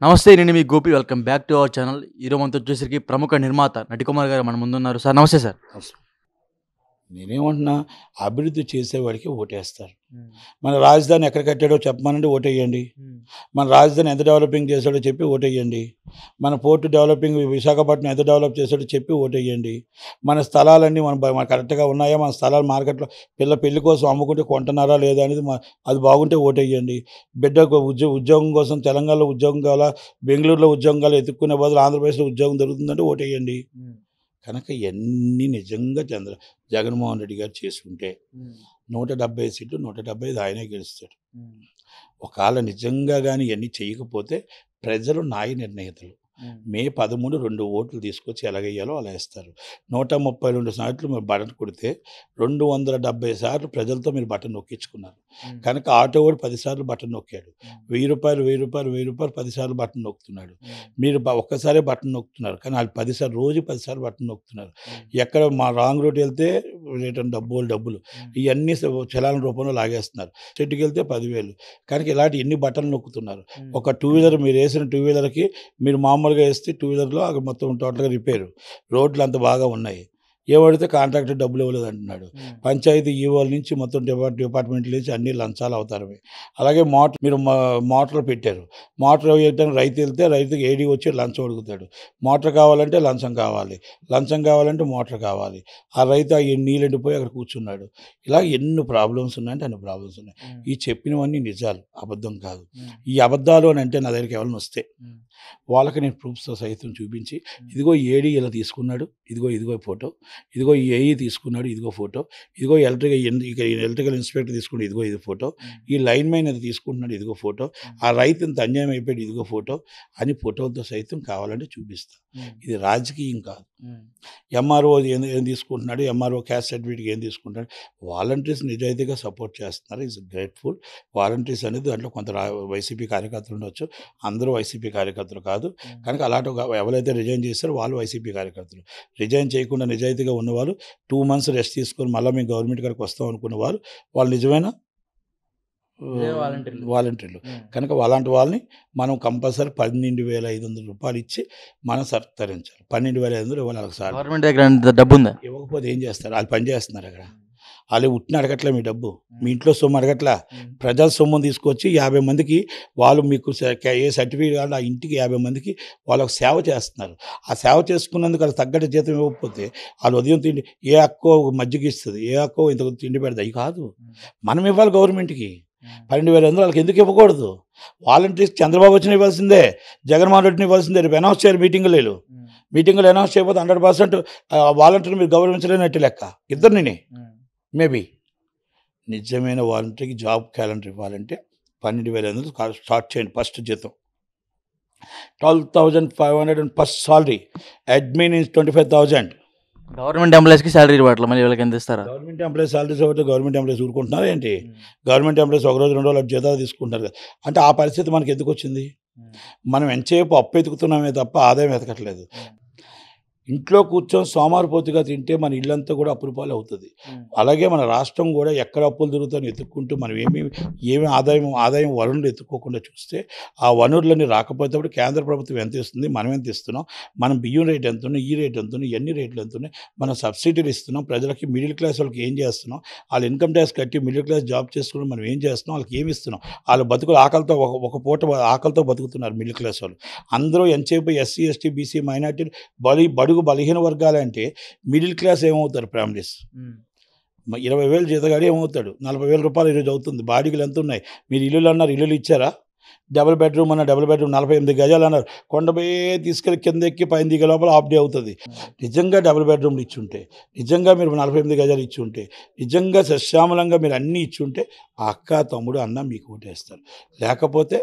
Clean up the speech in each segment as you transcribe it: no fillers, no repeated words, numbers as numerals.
నమస్తే నేను మీ Gopi welcome back to our channel. ఈరోజు మనతో వచ్చేసరికి ప్రముఖ నిర్మాత నటికుమార్ గారు మన ముందున్నారు. సార్ నమస్తే సార్. నేనేమంటున్నా, అభివృద్ధి చేసేవాడికి ఓటేస్తారు. మన రాజధాని ఎక్కడ కట్టాడో చెప్పమనండి, ఓటేయండి. మన రాజధాని ఎంత డెవలపింగ్ చేశాడో చెప్పి ఓటేయండి. మన పోర్టు డెవలపింగ్ విశాఖపట్నం ఎంత డెవలప్ చేశాడో చెప్పి ఓటేయండి. మన స్థలాలన్నీ మన కరెక్ట్గా ఉన్నాయా, మన స్థలాలు మార్కెట్లో పెళ్లి కోసం అమ్ముకుంటే కొంటున్నారా లేదా అనేది అది బాగుంటే ఓటేయండి. బిడ్డకు ఉద్యోగం కోసం తెలంగాణలో ఉద్యోగం కావాలా, బెంగళూరులో ఉద్యోగం కావాలా ఎత్తుక్కునే బదులు ఆంధ్రప్రదేశ్లో ఉద్యోగం దొరుకుతుందంటే ఓటేయండి. కనుక ఇవన్నీ నిజంగా జగన్మోహన్ రెడ్డి గారు చేసుకుంటే 170 సీట్లు 175 ఆయనే గెలుస్తాడు. ఒకవేళ నిజంగా కానీ ఇవన్నీ చేయకపోతే ప్రజలు న్యాయ నిర్ణేతలు మే 13 2 ఓట్లు తీసుకొచ్చి ఎలాగయ్యాలో అలా వేస్తారు. 132 సార్లు మీరు బటన్ కొడితే 270 సార్లు ప్రజలతో మీరు బటన్ నొక్కించుకున్నారు. కనుక ఆటో వాడు 10 సార్లు బటన్ నొక్కాడు. 1000 రూపాయలు 10 సార్లు బటన్ నొక్కుతున్నాడు. మీరు ఒక్కసారే బటన్ నొక్కుతున్నారు, కానీ వాళ్ళు 10 సార్లు రోజు 10 సార్లు బటన్ నొక్కుతున్నారు. ఎక్కడ మా రాంగ్ రూట్ వెళ్తే రిటర్న్ డబ్బులు ఇవన్నీ చలాన రూపంలో లాగేస్తున్నారు. చెట్టుకి వెళ్తే 10,000. కనుక ఇలాంటి ఎన్ని బటన్లు నొక్కుతున్నారు. ఒక 2 వీలర్ మీరు వేసిన 2 వీలర్కి మీరు మామూలుగా వేస్తే 2 వీలర్లో అక్కడ మొత్తం టోటల్గా రిపేరు. రోడ్లు అంత బాగా ఉన్నాయి. ఏమడితే కాంట్రాక్టర్ డబ్బులు ఇవ్వలేదు అంటున్నాడు. పంచాయతీ ఈవోల నుంచి మొత్తం డిపార్ట్మెంట్ల నుంచి అన్ని లంచాలు అవుతారు. అలాగే మీరు మోటార్లు పెట్టారు. మోటార్ వేయడానికి రైతు వెళ్తే రైతుకి ఏడీ వచ్చి లంచం అడుగుతాడు. మోటార్ కావాలంటే లంచం కావాలి, లంచం కావాలంటే మోటార్ కావాలి. ఆ రైతు ఆ నీళ్ళు ఎండిపోయి అక్కడ కూర్చున్నాడు. ఇలా ఎన్ని ప్రాబ్లమ్స్ ఉన్నాయంటే అన్ని ప్రాబ్లమ్స్ ఉన్నాయి. ఈ చెప్పినవన్నీ నిజాలు, అబద్ధం కాదు. ఈ అబద్ధాలు అని అంటే నా దగ్గరికి ఎవరైనా వస్తే వాళ్ళకి నేను ప్రూఫ్స్తో సైతం చూపించి, ఇదిగో ఏడీ ఇలా తీసుకున్నాడు, ఇదిగో ఫోటో, ఇదిగో ఈ ఏఈ తీసుకున్నాడు, ఇదిగో ఫోటో, ఇదిగో ఎలక్ట్రికల్ ఇన్స్పెక్టర్ తీసుకున్నాడు, ఇది ఫోటో, ఈ లైన్ మ్యాన్ అది తీసుకుంటున్నాడు, ఇదిగో ఫోటో, ఆ రైతు ఇంత అన్యాయం అయిపోయాడు, ఇదిగో ఫోటో అని ఫోటోలతో సైతం కావాలంటే చూపిస్తా. ఇది రాజకీయం కాదు. ఎంఆర్ఓ ఏం తీసుకుంటున్నాడు, ఎంఆర్ఓ క్యాస్ట్ సర్టిఫికేట్ ఏం తీసుకుంటున్నాడు, వాలంటీర్స్ నిజాయితీగా సపోర్ట్ చేస్తున్నారు. Is grateful. వాలంటీర్స్ అనేది దాంట్లో కొంత వైసీపీ కార్యకర్తలు ఉండొచ్చు, అందరూ వైసీపీ కార్యకర్తలు కాదు. కనుక అలాంటి ఎవరైతే రిజైన్ చేస్తారో వాళ్ళు వైసీపీ కార్యకర్తలు. రిజైన్ చేయకుండా నిజాయితీగా ఉన్నవాళ్ళు 2 months రెస్ట్ తీసుకొని మళ్ళీ మేము గవర్నమెంట్ గారికి వస్తాం అనుకున్న వాళ్ళు నిజమైన వాలంటీర్లు. కనుక అలాంటి వాళ్ళని మనం కంపల్సరీ 12,500 రూపాయలు ఇచ్చి మనం సత్కరించాలి. 12,500 ఇవ్వాలి వాళ్ళకి. సార్ గవర్నమెంట్ దగ్గర డబ్బు ఉందా? ఇవ్వకపోతే ఏం చేస్తారు? వాళ్ళు పని చేస్తున్నారు అక్కడ. వాళ్ళు ఉట్టిన అడగట్లే మీ డబ్బు, మీ ఇంట్లో సొమ్ము అడగట్లా. ప్రజల సొమ్మును తీసుకొచ్చి 50 మందికి వాళ్ళు మీకు ఏ సర్టిఫికేట్ కావాలి ఆ ఇంటికి 50 మందికి వాళ్ళకు సేవ చేస్తున్నారు. ఆ సేవ చేసుకున్నందుకు వాళ్ళు తగ్గట్టు జీతం ఇవ్వకపోతే వాళ్ళు ఉదయం తిండి ఏ అక్కో మజ్జిగ ఇస్తుంది, ఏ అక్కో ఇంత తిండి పెడతాయి. అవి కాదు, మనం ఇవ్వాలి గవర్నమెంట్కి. 12,500 వాళ్ళకి ఎందుకు ఇవ్వకూడదు? వాలంటీర్స్ చంద్రబాబు వచ్చిన ఇవ్వాల్సిందే, జగన్మోహన్ రెడ్డిని ఇవ్వాల్సిందే. రేపు అనౌన్స్ చేయాలి మీటింగులు అనౌన్స్ చేయకపోతే 100% వాలంటీర్ మీరు గౌరవించలేనట్టు లెక్క. ఇద్దరిని మేబీ నిజమైన వాలంటీర్కి జాబ్ క్యాలెండర్ ఇవ్వాలంటే 12,500 స్టార్ట్ చేయండి. ఫస్ట్ జీతం 12,500 and first salary. Admin is 25,000. Government ఎంప్లాయీస్కి శాలరీ ఇవ్వట్లేదు, మళ్ళీ వీళ్ళకి ఎంత ఇస్తారా? గవర్నమెంట్ ఎంప్లాయీస్ సాలరీస్ ఒకటి గవర్నమెంట్ ఎంప్లాయీస్ ఊరుకుంటున్నారా ఏంటి? గవర్నమెంట్ ఎంప్లాయీస్ 1 రోజు 2 రోజులు జీతాలు తీసుకుంటారు కదా. అంటే ఆ పరిస్థితి మనకి ఎందుకు వచ్చింది? మనం ఎంతసేపు అప్పు ఎతుకుతున్నామే తప్ప ఆదాయం ఎతకట్లేదు. ఇంట్లో కూర్చొని సోమారిపోతుగా తింటే మన ఇల్లంతా కూడా అప్పుల పాలు అవుతుంది. అలాగే మన రాష్ట్రం కూడా ఎక్కడ అప్పులు దొరుకుతాయని ఎత్తుక్కుంటూ మనం ఏమి ఆదాయం వనరులు ఎత్తుక్కోకుండా చూస్తే ఆ వనరులన్నీ రాకపోతే కేంద్ర ప్రభుత్వం ఎంత ఇస్తుంది, మనం ఎంత ఇస్తున్నాం, మనం బియ్యం రేట్ ఎంత ఉన్నాయి, ఈ రేట్ ఎంత ఉన్నాయి, ఎన్ని రేట్లు ఎంత ఉన్నాయి, మనం సబ్సిడీలు ఇస్తున్నాం ప్రజలకి, మిడిల్ క్లాస్ వాళ్ళకి ఏం చేస్తున్నాం, వాళ్ళు ఇన్కమ్ ట్యాక్స్ కట్టి మిడిల్ క్లాస్ జాబ్ చేసుకుని మనం ఏం చేస్తున్నాం, వాళ్ళకి ఏమి ఇస్తున్నాం. వాళ్ళు బతుకులు ఆకలితో ఒక పూట ఆకలితో బతుకుతున్నారు మిడిల్ క్లాస్ వాళ్ళు. అందరూ ఎంతసేపు ఎస్సీ ఎస్టీ బీసీ మైనార్టీలు బలహీన వర్గాలంటే మిడిల్ క్లాస్ ఏమవుతారు? ఫ్యామిలీస్ 20,000 జీతగాడు ఏమవుతాడు? 40,000 రూపాయలు ఈరోజు అవుతుంది. బాడీలు ఎంత ఉన్నాయి? మీరు ఇల్లులు అన్నారు, ఇల్లులు ఇచ్చారా? డబుల్ బెడ్రూమ్ 48 గజాలు అన్నారు. కొండపోయి తీసుకెళ్ళి కింద ఎక్కి పైన దిగే లోపల హాఫ్ డే అవుతుంది. నిజంగా డబుల్ బెడ్రూమ్లు ఇచ్చి ఉంటే, నిజంగా మీరు 48 గజాలు ఇచ్చి ఉంటే, నిజంగా సశ్యామలంగా మీరు అన్నీ ఇచ్చి ఉంటే ఆ అక్క తమ్ముడు అన్న మీకు ఓటేస్తారు. లేకపోతే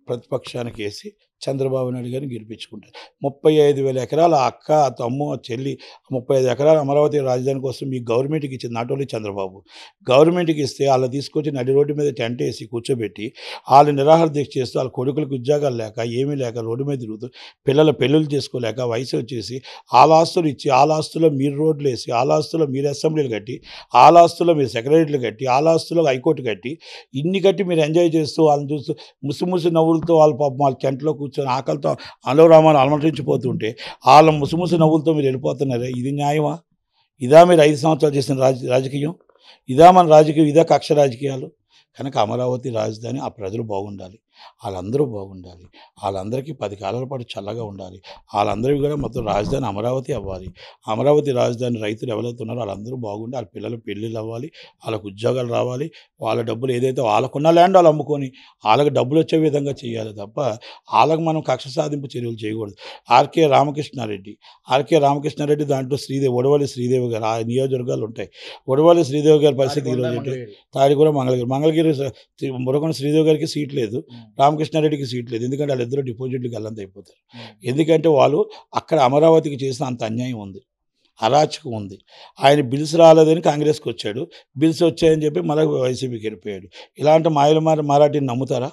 ప్రతిపక్షానికి వేసి చంద్రబాబు నాయుడు గారిని గెలిపించుకుంటారు. 35,000 ఎకరాల అక్క తమ్ము చెల్లి 35 ఎకరాల అమరావతి రాజధాని కోసం మీ గవర్నమెంట్కి ఇచ్చింది. నాట్ ఓన్లీ చంద్రబాబు గవర్నమెంట్కి ఇస్తే వాళ్ళ తీసుకొచ్చి నడి రోడ్డు మీద టెంట్ వేసి కూర్చోబెట్టి వాళ్ళు నిరాహార దీక్ష చేస్తూ వాళ్ళ కొడుకులకు ఉద్యోగాలు లేక ఏమీ లేక రోడ్డు మీద తిరుగుతూ పిల్లల పెళ్ళిళ్ళు చేసుకోలేక వయసు వచ్చేసి వాళ్ళ ఆస్తులు ఇచ్చి వాళ్ళ ఆస్తులో మీరు రోడ్లు వేసి వాళ్ళ ఆస్తులో మీరు అసెంబ్లీలు కట్టి వాళ్ళ ఆస్తులో మీరు సెక్రటరీలు కట్టి వాళ్ళ ఆస్తులో హైకోర్టు కట్టి ఇన్ని కట్టి మీరు ఎంజాయ్ చేస్తూ వాళ్ళని చూస్తూ ముసి నవ్వులతో వాళ్ళ పాపం వాళ్ళ టెంట్లో కూర్చొని కూర్చొని ఆకలితో రామాలు అలమటించిపోతుంటే వాళ్ళ ముసుముసు నవ్వులతో మీరు వెళ్ళిపోతున్నారే, ఇది న్యాయమా? ఇదా మీరు 5 సంవత్సరాలు చేసిన రాజకీయం? ఇదా మన రాజకీయం? ఇదా కక్ష రాజకీయాలు? కనుక అమరావతి రాజధాని ఆ ప్రజలు బాగుండాలి, వాళ్ళందరూ బాగుండాలి, వాళ్ళందరికీ 10 కాలాల పాటు చల్లగా ఉండాలి, వాళ్ళందరికీ కూడా మొత్తం రాజధాని అమరావతి అవ్వాలి. అమరావతి రాజధాని రైతులు ఎవరైతే ఉన్నారో వాళ్ళందరూ బాగుండి వాళ్ళ పిల్లల పెళ్ళిళ్ళు అవ్వాలి, వాళ్ళకు ఉద్యోగాలు రావాలి, వాళ్ళ డబ్బులు ఏదైతే వాళ్ళకున్న ల్యాండ్ వాళ్ళు అమ్ముకొని వాళ్ళకి డబ్బులు వచ్చే విధంగా చేయాలి తప్ప వాళ్ళకు మనం కక్ష సాధింపు చర్యలు చేయకూడదు. ఆర్కే రామకృష్ణారెడ్డి దాంట్లో ఒడవల్లి శ్రీదేవి గారు ఆ నియోజకవర్గాలు ఉంటాయి. ఒడవల్లి శ్రీదేవి గారి పరిస్థితి ఈరోజు ఏంటి? తాడికొండ మంగళగిరి మురకొండ శ్రీదేవి గారికి సీట్ లేదు, రామకృష్ణారెడ్డికి సీట్ లేదు. ఎందుకంటే వాళ్ళిద్దరూ డిపాజిట్లు గల్లంత అయిపోతారు. ఎందుకంటే వాళ్ళు అక్కడ అమరావతికి చేసిన అంత అన్యాయం ఉంది, అరాచకం ఉంది. ఆయన బిల్స్ రాలేదని కాంగ్రెస్కి వచ్చాడు, బిల్స్ వచ్చాయని చెప్పి మళ్ళీ వైసీపీకి వెళ్ళిపోయాడు. ఇలాంటి మారాఠీని నమ్ముతారా?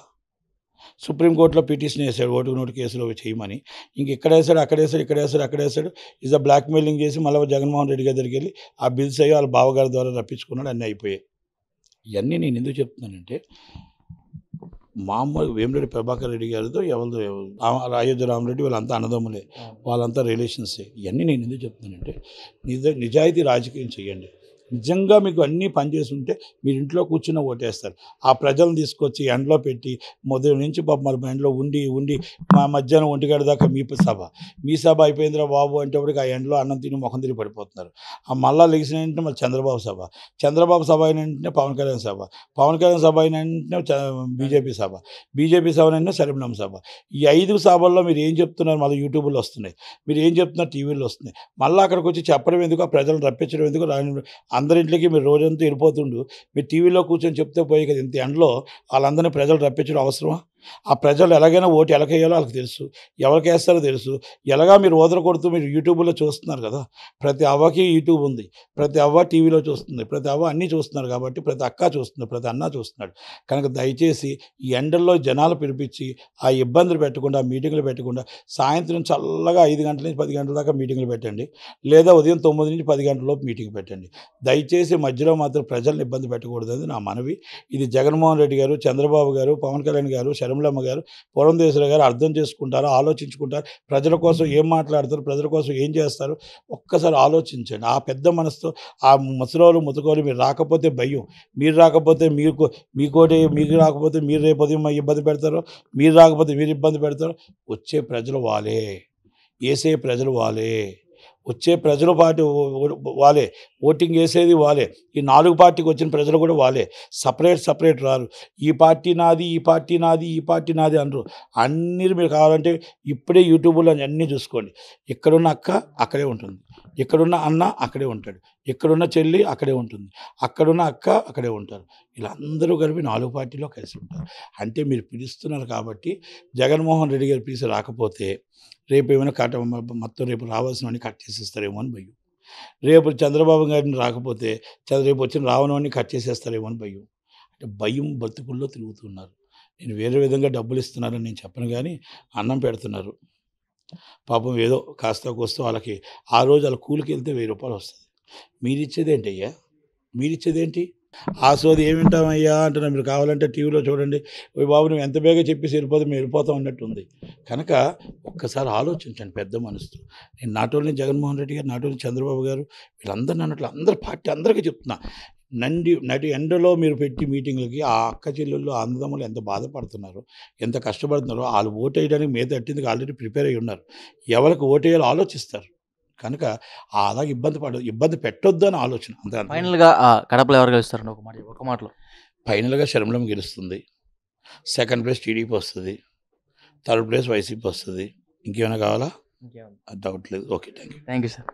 సుప్రీంకోర్టులో పిటిషన్ వేసాడు ఓటుకు నోటు కేసులో చేయమని. ఇంక ఇక్కడ వేసాడు, అక్కడ వేసాడు. ఇస్ బ్లాక్ మెయిలింగ్ చేసి మళ్ళీ జగన్మోహన్ రెడ్డి గారి దగ్గరికి వెళ్ళి ఆ బిల్స్ అయ్యి వాళ్ళ బావగారి ద్వారా రప్పించుకున్నాడు, అన్నీ అయిపోయాయి. ఇవన్నీ నేను ఎందుకు చెప్తున్నానంటే మామూలు వేమిరెడ్డి ప్రభాకర్ రెడ్డి గారితో ఎవరితో అయోధ్య రామరెడ్డి వాళ్ళంతా అన్నదమ్ములే, వాళ్ళంతా రిలేషన్సే. ఇవన్నీ నేను ఎందుకు చెప్తున్నానంటే నిజాయితీ రాజకీయం చేయండి. నిజంగా మీకు అన్నీ పనిచేసి ఉంటే మీరు ఇంట్లో కూర్చున్న ఓటేస్తారు. ఆ ప్రజలను తీసుకొచ్చి ఎండలో పెట్టి మొదటి నుంచి మరి ఎండలో ఉండి మా మధ్యాహ్నం 1 గంట దాకా మీ సభ అయిపోయిందిరా బాబు అంటేప్పటికి ఆ ఎండలో అన్నం తిని ముఖం తిరిగి పడిపోతున్నారు. ఆ మళ్ళా లెగిసిన వెంటనే మళ్ళీ చంద్రబాబు సభ అయిన వెంటనే పవన్ కళ్యాణ్ సభ అయిన వెంటనే బీజేపీ సభ అయిన వెంటనే శరభ్నం సభ. ఈ 5 సభల్లో మీరు ఏం చెప్తున్నారు? మళ్ళీ యూట్యూబ్లో వస్తున్నాయి, మీరు ఏం చెప్తున్నారు? టీవీలో వస్తున్నాయి. మళ్ళీ అక్కడికి వచ్చి చెప్పడం ఎందుకు? ఆ ప్రజలను రప్పించడం ఎందుకు? అందరింట్లోకి మీరు రోజంతా వెళ్ళిపోతుండు మీరు టీవీలో కూర్చొని చెప్తే పోయి కదా, ఇంత ఎండలో వాళ్ళందరినీ ప్రజలు రప్పించడం అవసరమా? ఆ ప్రజలు ఎలాగైనా ఓటు ఎలాగేయాలో వాళ్ళకి తెలుసు, ఎవరికి వేస్తారో తెలుసు. ఎలాగా మీరు ఓదర కొడుతూ మీరు యూట్యూబ్లో చూస్తున్నారు కదా, ప్రతి అవ్వకి యూట్యూబ్ ఉంది, ప్రతి అవ్వ టీవీలో చూస్తుంది, ప్రతి అవ్వ అన్నీ చూస్తున్నారు కాబట్టి ప్రతి అక్క చూస్తుంది, ప్రతి అన్న చూస్తున్నాడు. కనుక దయచేసి ఈ ఎండల్లో జనాలు పిలిపించి ఆ ఇబ్బందులు పెట్టకుండా, మీటింగులు పెట్టకుండా సాయంత్రం చల్లగా 5 గంటల నుంచి 10 గంటల దాకా మీటింగులు పెట్టండి, లేదా ఉదయం 9 నుంచి 10 గంటల లోపు మీటింగ్ పెట్టండి. దయచేసి మధ్యలో మాత్రం ప్రజలను ఇబ్బంది పెట్టకూడదు అని నా మనవి. ఇది జగన్మోహన్ రెడ్డి గారు, చంద్రబాబు గారు, పవన్ కళ్యాణ్ గారు, శర్మిలమ్మ గారు, పురంధేశ్వరి గారు అర్థం చేసుకుంటారు, ఆలోచించుకుంటారు. ప్రజల కోసం ఏం మాట్లాడతారు, ప్రజల కోసం ఏం చేస్తారు ఒక్కసారి ఆలోచించండి. ఆ పెద్ద మనసుతో ఆ ముతకోలు మీరు రాకపోతే భయం, మీరు రాకపోతే మీకు రాకపోతే మీరు రేపు ఉదయం ఇబ్బంది పెడతారు, మీరు రాకపోతే మీరు ఇబ్బంది పెడతారు. వచ్చే ప్రజలు వాళ్ళే, వేసే ప్రజలు వాళ్ళే, వచ్చే ప్రజల పార్టీ వాళ్ళే, ఓటింగ్ వేసేది వాళ్ళే. ఈ 4 పార్టీకి వచ్చిన ప్రజలు కూడా వాళ్ళే, సపరేట్ రారు. ఈ పార్టీ నాది అనరు. అన్నీ మీరు కావాలంటే ఇప్పుడే యూట్యూబ్లో అన్నీ చూసుకోండి. ఇక్కడున్న అక్క అక్కడే ఉంటుంది, ఇక్కడున్న అన్న అక్కడే ఉంటాడు, ఇక్కడున్న చెల్లి అక్కడే ఉంటుంది, అక్కడున్న అక్క అక్కడే ఉంటారు. వీళ్ళందరూ కలిపి 4 పార్టీలో కలిసి ఉంటారు. అంటే మీరు పిలుస్తున్నారు కాబట్టి జగన్మోహన్ రెడ్డి గారు పిలిచి రాకపోతే రేపు ఏమైనా మొత్తం రేపు రావాల్సినవన్నీ కట్ చేసేస్తారేమో అని భయం. రేపు చంద్రబాబు గారిని రాకపోతే రేపు వచ్చిన రావణాన్ని కట్ చేసేస్తారేమో అని భయం. అంటే భయం బతుకుల్లో తిరుగుతున్నారు. నేను వేరే విధంగా డబ్బులు ఇస్తున్నారని నేను చెప్పను, కానీ అన్నం పెడుతున్నారు. పాపం ఏదో కాస్త కోస్తో వాళ్ళకి ఆ రోజు వాళ్ళ కూలికి వెళ్తే 1000 రూపాయలు వస్తుంది. మీరిచ్చేదేంటి అయ్యా? మీరిచ్చేదేంటి? ఆ సోది ఏమి వింటామయ్యా అంటున్నారు. మీరు కావాలంటే టీవీలో చూడండి, ఓ బాబు నువ్వు ఎంత బేగా చెప్పేసి మేము వెళ్ళిపోతాం అన్నట్టు ఉంది. కనుక ఒక్కసారి ఆలోచించండి పెద్ద మనసుతో. నేను నాట్ ఓన్లీ జగన్మోహన్ రెడ్డి గారు, నాట్ ఓన్లీ చంద్రబాబు గారు, వీళ్ళందరినీ అన్నట్లు అందరు పార్టీ అందరికీ చెప్తున్నా. నటి ఎండలో మీరు పెట్టి మీటింగ్లకి ఆ అక్క చెల్లెళ్ళు అన్నదమ్ములు ఎంత బాధపడుతున్నారు, ఎంత కష్టపడుతున్నారో. వాళ్ళు ఓటు వేయడానికి మీద తట్టిందుకు ఆల్రెడీ ప్రిపేర్ అయ్యి ఉన్నారు. ఎవరికి ఓటు వేయాలో ఆలోచిస్తారు. కనుక అలాగే ఇబ్బంది పెట్టొద్దు అని ఆలోచన. అంతే. ఫైనల్గా కడపలో ఎవరు గెలుస్తారండి? ఒక మాటలో. ఫైనల్గా శర్మిలమ్మ గెలుస్తుంది, సెకండ్ ప్లేస్ టీడీపీ వస్తుంది, థర్డ్ ప్లేస్ వైసీపీ వస్తుంది. ఇంకేమైనా కావాలా? డౌట్ లేదు. Okay, thank you sir.